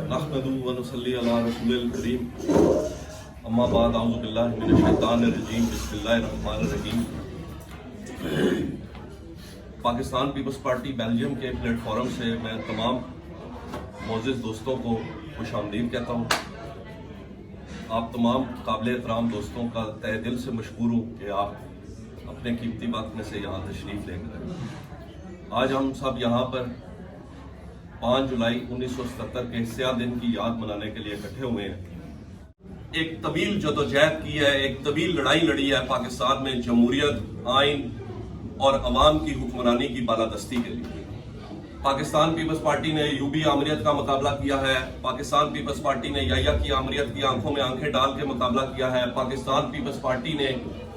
नहमदुहु व नुसल्ली अला रसूलिल करीम अम्मा बाद अऊज़ु बिल्लाहि मिनश शैतानिर रजीम बिस्मिल्लाहिर रहमानिर रहीम। पाकिस्तान पीपल्स पार्टी बेल्जियम के प्लेटफॉर्म से मैं तमाम मोअज़्ज़िज़ दोस्तों को खुशामदीद कहता हूँ। आप तमाम काबिल एहतराम दोस्तों का तहे दिल से मशकूर हूँ कि आप अपने कीमती वक्त में से यहाँ तशरीफ़ लेकर आए। आज हम सब यहाँ पर 5 जुलाई 1977 के हिस्सा दिन की याद मनाने के लिए इकट्ठे हुए हैं। एक तवील जदोजहद की है, एक तवील लड़ाई लड़ी है पाकिस्तान में जमहूरियत, आइन और अवाम की हुक्मरानी की बालादस्ती के लिए। पाकिस्तान पीपल्स पार्टी ने यूबी आमरीत का मुकाबला किया है। पाकिस्तान पीपल्स पार्टी ने याया की आमरीत की आंखों में आंखें डाल के मुकाबला किया है। पाकिस्तान पीपल्स पार्टी ने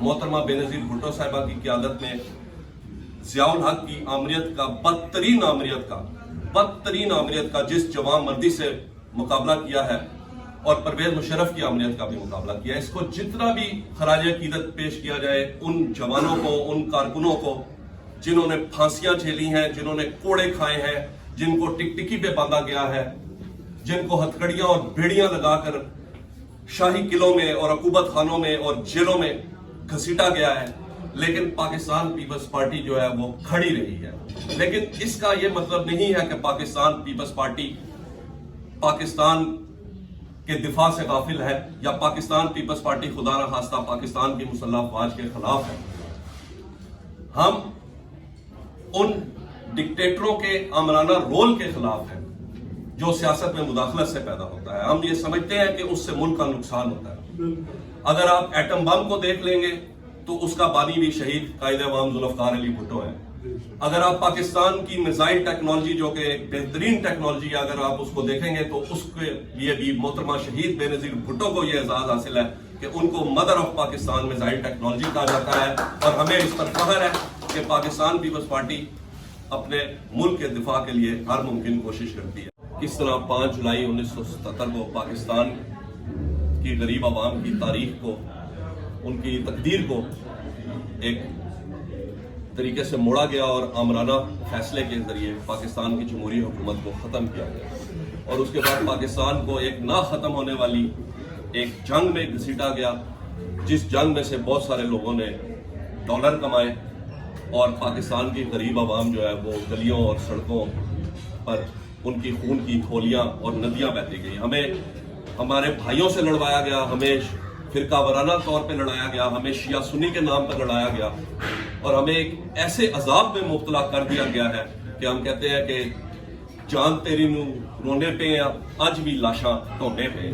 मोहतरमा बेनज़ीर भुट्टो साहिबा की क़यादत में ज़ियाउल हक की आमरीत का बदतरीन आमरीत का जिस जवान मर्दी से मुकाबला किया है और परवेज मुशर्रफ की आमरीत का भी मुकाबला किया है। इसको जितना भी खराज अकीदत पेश किया जाए उन जवानों को, उन कारकुनों को जिन्होंने फांसियां झेली हैं, जिन्होंने कोड़े खाए हैं, जिनको टिकटिकी पे बांधा गया है, जिनको हथकड़ियां और बेड़ियां लगाकर शाही किलों में और अकूबत खानों में और जेलों में घसीटा गया है, लेकिन पाकिस्तान पीपल्स पार्टी जो है वो खड़ी रही है। लेकिन इसका ये मतलब नहीं है कि पाकिस्तान पीपल्स पार्टी पाकिस्तान के दिफा से गाफिल है या पाकिस्तान पीपल्स पार्टी खुदा न खास्ता पाकिस्तान की मुसल्लह अफवाज के खिलाफ है। हम उन डिक्टेटरों के आमराना रोल के खिलाफ हैं जो सियासत में मुदाखलत से पैदा होता है। हम ये समझते हैं कि उससे मुल्क का नुकसान होता है। अगर आप एटम बम को देख लेंगे तो उसका बानी भी शहीद कायदे अवाम जुल्फ़िकार अली भुट्टो है। अगर आप पाकिस्तान की मिसाइल टेक्नोलॉजी जो कि एक बेहतरीन टेक्नोलॉजी है, अगर आप उसको देखेंगे तो उसके लिए भी मोहतरमा शहीद बेनज़ीर भुट्टो को यह एजाज हासिल है कि उनको mother of Pakistan missile technology कहा जाता है। और हमें इस पर फख्र है कि पाकिस्तान पीपल्स पार्टी अपने मुल्क के दिफा के लिए हर मुमकिन कोशिश करती है। किस तरह 5 जुलाई 1977 को पाकिस्तान की गरीब आवाम की तारीख को, उनकी तकदीर को एक तरीके से मोड़ा गया और आमराना फैसले के जरिए पाकिस्तान की जमहूरी हुकूमत को ख़त्म किया गया और उसके बाद पाकिस्तान को एक ना ख़त्म होने वाली एक जंग में घसीटा गया, जिस जंग में से बहुत सारे लोगों ने डॉलर कमाए और पाकिस्तान की गरीब आवाम जो है वो गलियों और सड़कों पर उनकी खून की खोलियां और नदियां बहती गई। हमें हमारे भाइयों से लड़वाया गया, हमें फिरका वराना तौर पे लड़ाया गया, हमें शिया सुन्नी के नाम पर लड़ाया गया और हमें एक ऐसे अजाब में मुब्तला कर दिया गया है कि हम कहते हैं कि जान तेरी नू रोने पे अज भी लाशां ढोने पे।